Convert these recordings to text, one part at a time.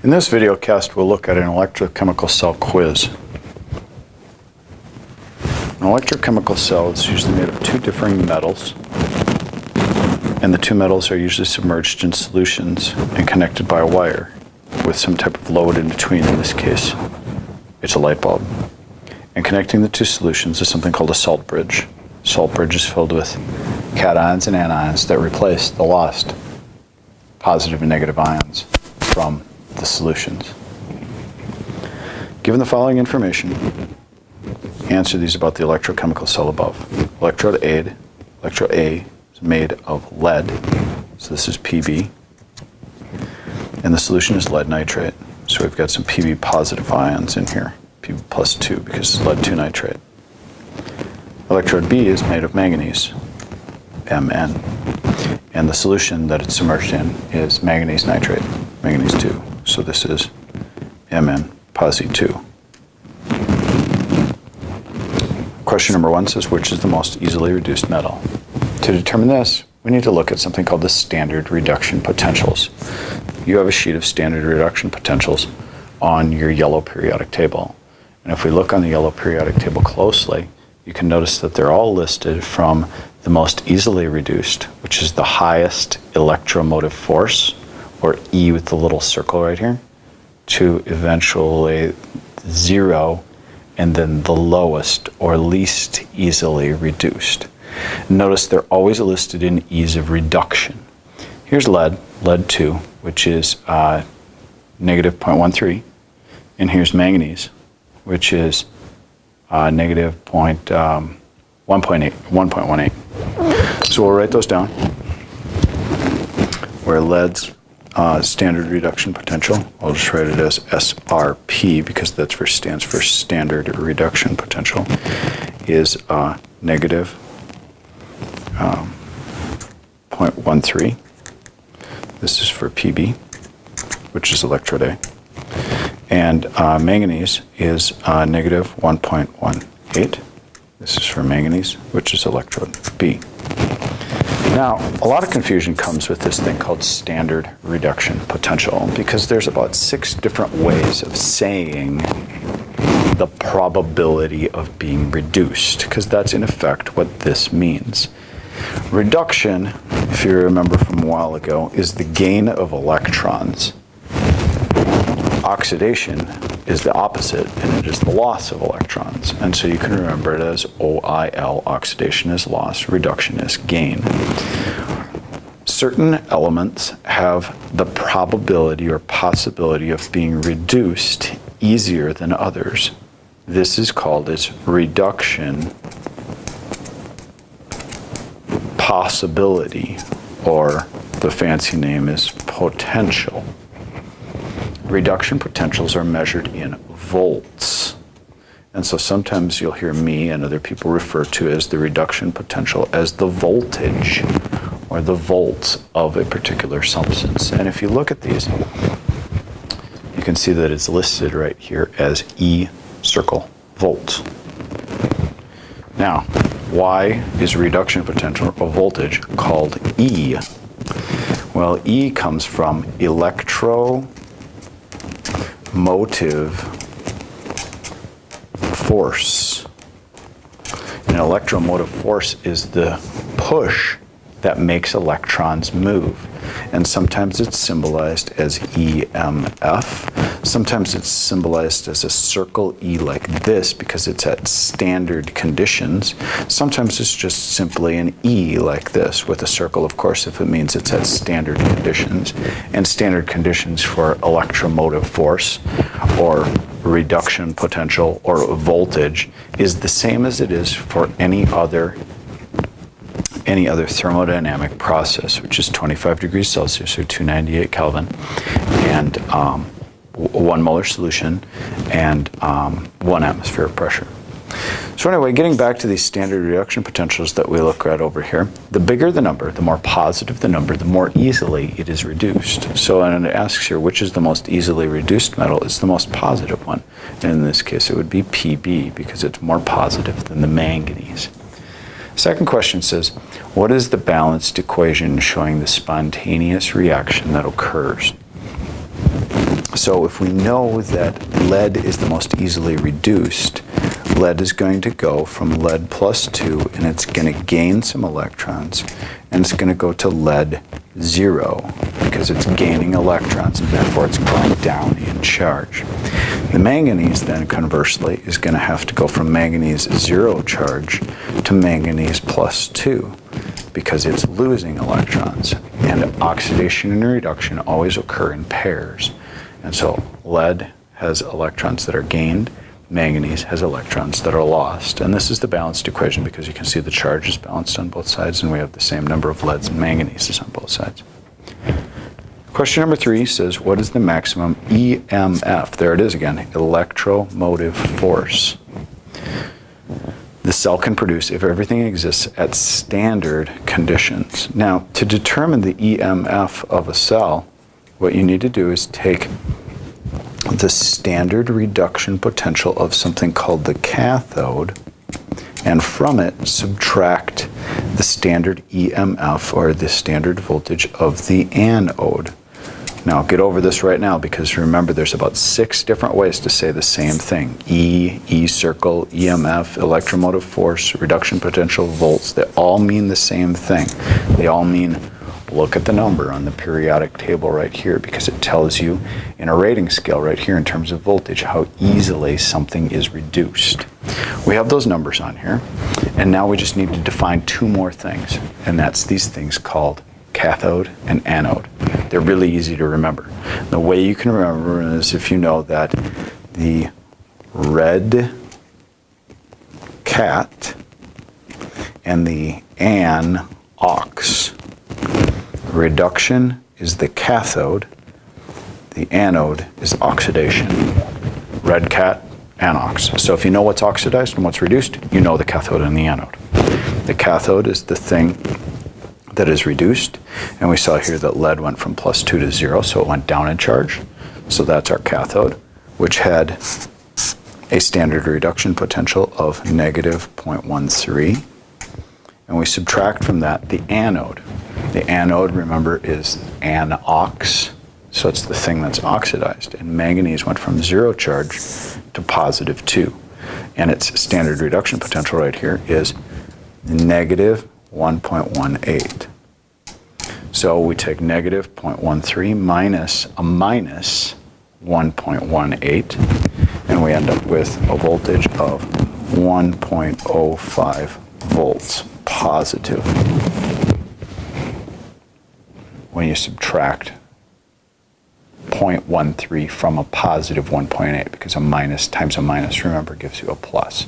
In this video cast, we'll look at an electrochemical cell quiz. An electrochemical cell is usually made of two differing metals, and the two metals are usually submerged in solutions and connected by a wire with some type of load in between. In this case, it's a light bulb. And connecting the two solutions is something called a salt bridge. Salt bridge is filled with cations and anions that replace the lost positive and negative ions from the solutions. Given the following information, answer these about the electrochemical cell above. Electrode A is made of lead, so this is Pb, and the solution is lead nitrate. So we've got some Pb positive ions in here, Pb plus 2 because it's lead 2 nitrate. Electrode B is made of manganese, Mn, and the solution that it's submerged in is manganese nitrate, manganese 2. So this is Mn posi 2. Question number 1 says, which is the most easily reduced metal? To determine this, we need to look at something called the standard reduction potentials. You have a sheet of standard reduction potentials on your yellow periodic table. And if we look on the yellow periodic table closely, you can notice that they're all listed from the most easily reduced, which is the highest electromotive force, or E with the little circle right here, to eventually 0, and then the lowest or least easily reduced. Notice they're always listed in ease of reduction. Here's lead 2, which is negative 0.13, and here's manganese, which is negative 1.18. So we'll write those down. Where lead's standard reduction potential, I'll just write it as SRP because stands for standard reduction potential, is negative 0.13. This is for Pb, which is electrode A. And manganese is negative 1.18. This is for manganese, which is electrode B. Now, a lot of confusion comes with this thing called standard reduction potential because there's about 6 different ways of saying the probability of being reduced, because that's in effect what this means. Reduction, if you remember from a while ago, is the gain of electrons. Oxidation is the opposite, and it is the loss of electrons. And so you can remember it as OIL, oxidation is loss, reduction is gain. Certain elements have the probability or possibility of being reduced easier than others. This is called its reduction possibility, or the fancy name is potential. Reduction potentials are measured in volts. And so sometimes you'll hear me and other people refer to as the reduction potential as the voltage or the volts of a particular substance. And if you look at these, you can see that it's listed right here as E circle volts. Now, why is reduction potential or voltage called E? Well, E comes from Electro-Motive force. An electromotive force is the push that makes electrons move. And sometimes it's symbolized as EMF. Sometimes it's symbolized as a circle E like this because it's at standard conditions. Sometimes it's just simply an E like this with a circle, of course, if it means it's at standard conditions. And standard conditions for electromotive force or reduction potential or voltage is the same as it is for any other thermodynamic process, which is 25 degrees Celsius or 298 Kelvin, and 1 molar solution, and 1 atmospheric pressure. So anyway, getting back to these standard reduction potentials that we look at over here, the bigger the number, the more positive the number, the more easily it is reduced. So and it asks here, which is the most easily reduced metal? It's the most positive one. And in this case, it would be Pb because it's more positive than the manganese. Second question says, what is the balanced equation showing the spontaneous reaction that occurs? So if we know that lead is the most easily reduced, lead is going to go from lead plus 2, and it's going to gain some electrons, and it's going to go to lead 0 because it's gaining electrons, and therefore it's going down in charge. The manganese then, conversely, is going to have to go from manganese 0 charge to manganese plus 2 because it's losing electrons. And oxidation and reduction always occur in pairs. And so lead has electrons that are gained, manganese has electrons that are lost. And this is the balanced equation because you can see the charge is balanced on both sides, and we have the same number of leads and manganeses on both sides. Question number 3 says, what is the maximum EMF? There it is again, electromotive force. The cell can produce if everything exists at standard conditions. Now, to determine the EMF of a cell, what you need to do is take the standard reduction potential of something called the cathode, and from it subtract the standard EMF or the standard voltage of the anode. Now get over this right now because remember there's about 6 different ways to say the same thing. E circle, EMF, electromotive force, reduction potential, volts. They all mean the same thing. They all mean look at the number on the periodic table right here because it tells you in a rating scale right here in terms of voltage how easily something is reduced. We have those numbers on here, and now we just need to define 2 more things, and that's these things called cathode and anode. They're really easy to remember. The way you can remember is if you know that the red cat and the ox. Reduction is the cathode, the anode is oxidation. Red cat, anox. So if you know what's oxidized and what's reduced, you know the cathode and the anode. The cathode is the thing that is reduced, and we saw here that lead went from plus 2 to 0, so it went down in charge. So that's our cathode, which had a standard reduction potential of negative 0.13. And we subtract from that the anode. The anode, remember, is anox, so it's the thing that's oxidized. And manganese went from 0 charge to positive 2. And its standard reduction potential right here is negative 1.18. So we take negative 0.13 minus a minus 1.18, and we end up with a voltage of 1.05 volts positive when you subtract 0.13 from a positive 1.8, because a minus times a minus, remember, gives you a plus.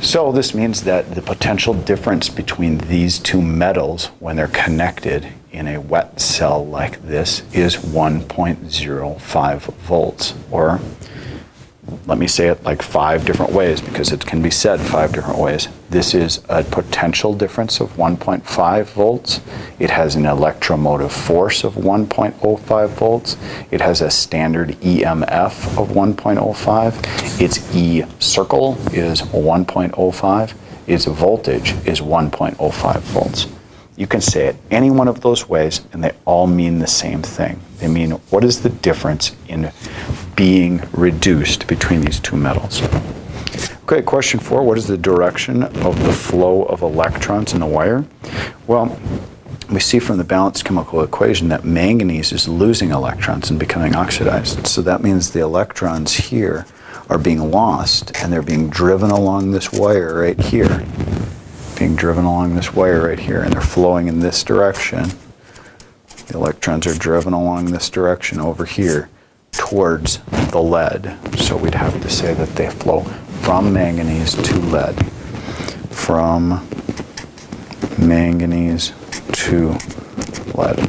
So this means that the potential difference between these 2 metals when they're connected in a wet cell like this is 1.05 volts, or let me say it like 5 different ways because it can be said 5 different ways. This is a potential difference of 1.5 volts. It has an electromotive force of 1.05 volts. It has a standard EMF of 1.05. Its E circle is 1.05. Its voltage is 1.05 volts. You can say it any one of those ways, and they all mean the same thing. They mean, what is the difference in being reduced between these 2 metals? Okay, question 4, what is the direction of the flow of electrons in the wire? Well, we see from the balanced chemical equation that manganese is losing electrons and becoming oxidized. So that means the electrons here are being lost, and they're being driven along this wire right here. Being driven along this wire right here, and they're flowing in this direction. The electrons are driven along this direction over here towards the lead. So we'd have to say that they flow from manganese to lead. From manganese to lead.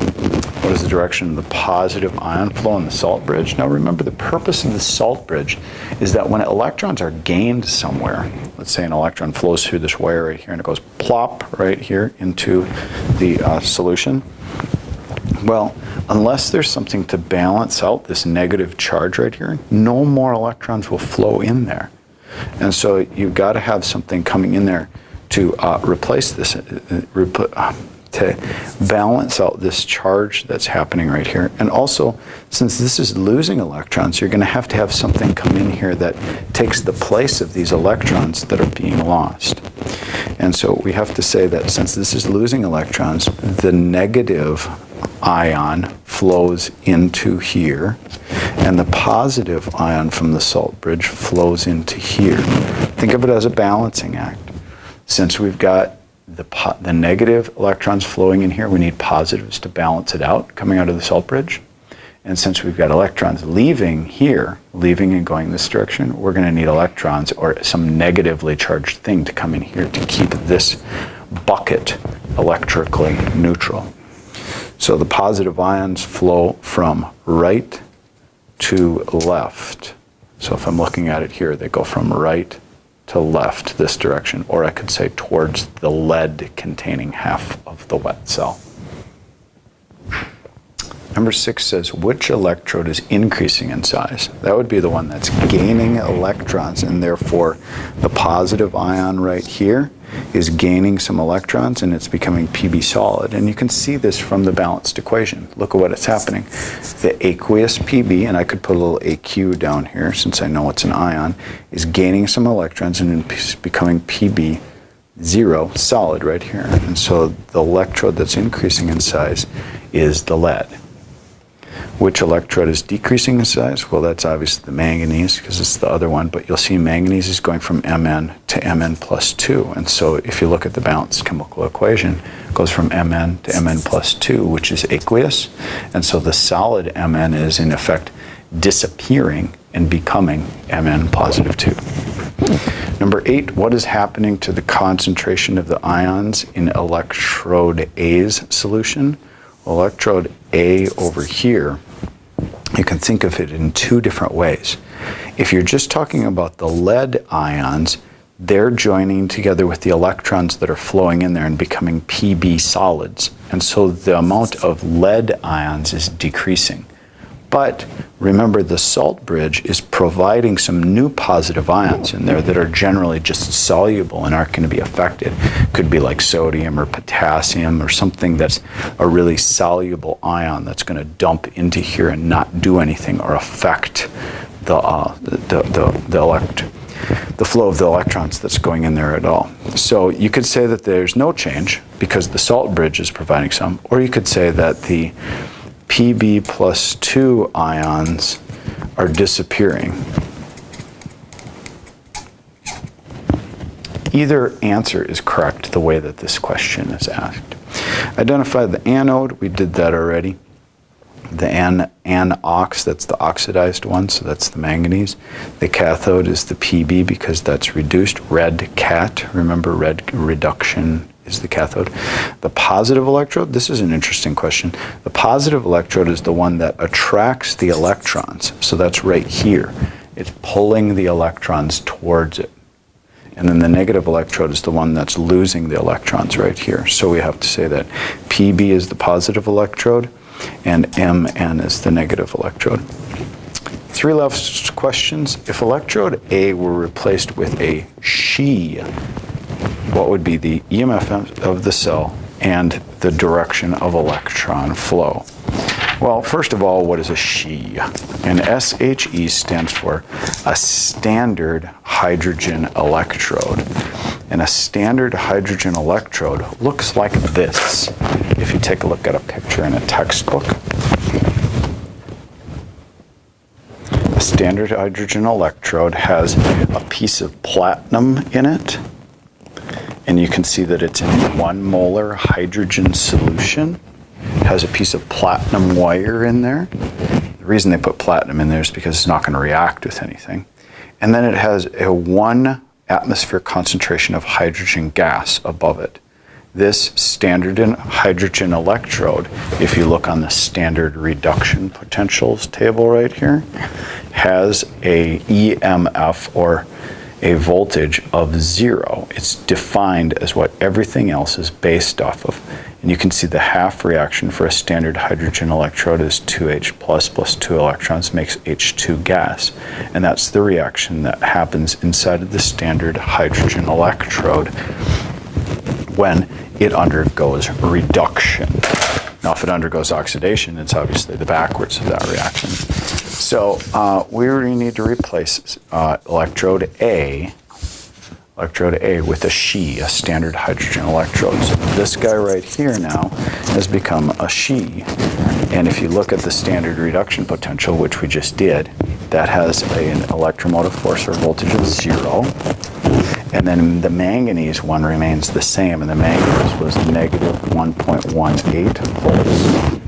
What is the direction of the positive ion flow in the salt bridge? Now remember, the purpose of the salt bridge is that when electrons are gained somewhere, let's say an electron flows through this wire right here and it goes plop right here into the solution. Well, unless there's something to balance out this negative charge right here, no more electrons will flow in there. And so you've got to have something coming in there to replace this, to balance out this charge that's happening right here. And also, since this is losing electrons, you're going to have something come in here that takes the place of these electrons that are being lost. And so we have to say that since this is losing electrons, the negative ion flows into here, and the positive ion from the salt bridge flows into here. Think of it as a balancing act. Since we've got the negative electrons flowing in here, we need positives to balance it out coming out of the salt bridge. And since we've got electrons leaving here, leaving and going this direction, we're going to need electrons or some negatively charged thing to come in here to keep this bucket electrically neutral. So the positive ions flow from right to left. So if I'm looking at it here, they go from right to left this direction, or I could say towards the lead containing half of the wet cell. Number 6 says, which electrode is increasing in size? That would be the one that's gaining electrons, and therefore the positive ion right here is gaining some electrons and it's becoming Pb solid. And you can see this from the balanced equation. Look at what it's happening. The aqueous Pb, and I could put a little Aq down here since I know it's an ion, is gaining some electrons and it's becoming Pb 0 solid right here. And so the electrode that's increasing in size is the lead. Which electrode is decreasing in size? Well, that's obviously the manganese because it's the other one, but you'll see manganese is going from Mn to Mn plus 2. And so if you look at the balanced chemical equation, it goes from Mn to Mn plus 2, which is aqueous. And so the solid Mn is in effect disappearing and becoming Mn positive 2. Number 8, what is happening to the concentration of the ions in electrode A's solution? Electrode A over here, you can think of it in two different ways. If you're just talking about the lead ions, they're joining together with the electrons that are flowing in there and becoming Pb solids. And so the amount of lead ions is decreasing. But remember, the salt bridge is providing some new positive ions in there that are generally just soluble and aren't going to be affected. Could be like sodium or potassium or something that's a really soluble ion that's going to dump into here and not do anything or affect the flow of the electrons that's going in there at all. So you could say that there's no change because the salt bridge is providing some, or you could say that the Pb plus 2 ions are disappearing. Either answer is correct the way that this question is asked. Identify the anode, we did that already. The anox, that's the oxidized one, so that's the manganese. The cathode is the Pb because that's reduced. Red cat, remember red reduction is the cathode. The positive electrode, this is an interesting question. The positive electrode is the one that attracts the electrons. So that's right here. It's pulling the electrons towards it. And then the negative electrode is the one that's losing the electrons right here. So we have to say that Pb is the positive electrode and Mn is the negative electrode. 3 last questions. If electrode A were replaced with a She, what would be the EMF of the cell and the direction of electron flow? Well, first of all, what is a She? And SHE stands for a standard hydrogen electrode. And a standard hydrogen electrode looks like this. If you take a look at a picture in a textbook, a standard hydrogen electrode has a piece of platinum in it. And you can see that it's in 1 molar hydrogen solution. It has a piece of platinum wire in there. The reason they put platinum in there is because it's not going to react with anything. And then it has a 1 atmosphere concentration of hydrogen gas above it. This standard hydrogen electrode, if you look on the standard reduction potentials table right here, has a EMF or a voltage of 0. It's defined as what everything else is based off of. And you can see the half reaction for a standard hydrogen electrode is 2H plus 2 electrons makes H2 gas. And that's the reaction that happens inside of the standard hydrogen electrode when it undergoes reduction. Now, if it undergoes oxidation, it's obviously the backwards of that reaction. So we really need to replace electrode A with a She, a standard hydrogen electrode. So this guy right here now has become a She. And if you look at the standard reduction potential, which we just did, that has an electromotive force or voltage of 0. And then the manganese one remains the same, and the manganese was negative 1.18 volts.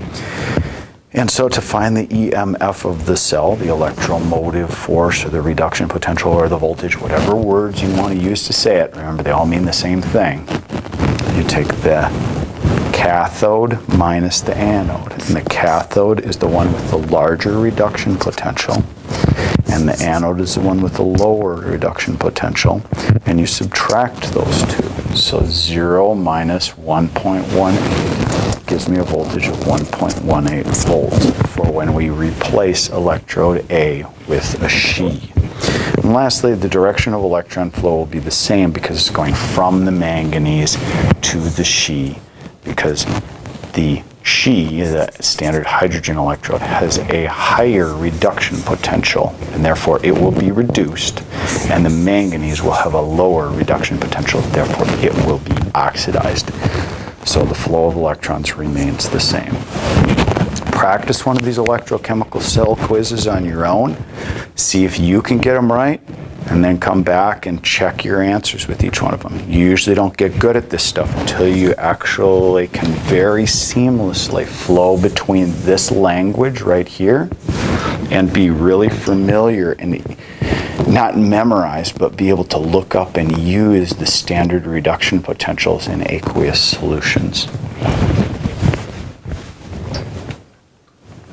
And so to find the EMF of the cell, the electromotive force or the reduction potential or the voltage, whatever words you want to use to say it, remember they all mean the same thing. You take the cathode minus the anode. And the cathode is the one with the larger reduction potential, and the anode is the one with the lower reduction potential, and you subtract those two. So 0 minus 1.18 gives me a voltage of 1.18 volts for when we replace electrode A with a She. And lastly, the direction of electron flow will be the same because it's going from the manganese to the She, because the She, the standard hydrogen electrode, has a higher reduction potential, and therefore it will be reduced, and the manganese will have a lower reduction potential, therefore it will be oxidized. So the flow of electrons remains the same. Practice one of these electrochemical cell quizzes on your own. See if you can get them right, and then come back and check your answers with each one of them. You usually don't get good at this stuff until you actually can very seamlessly flow between this language right here and be really familiar and not memorize, but be able to look up and use the standard reduction potentials in aqueous solutions.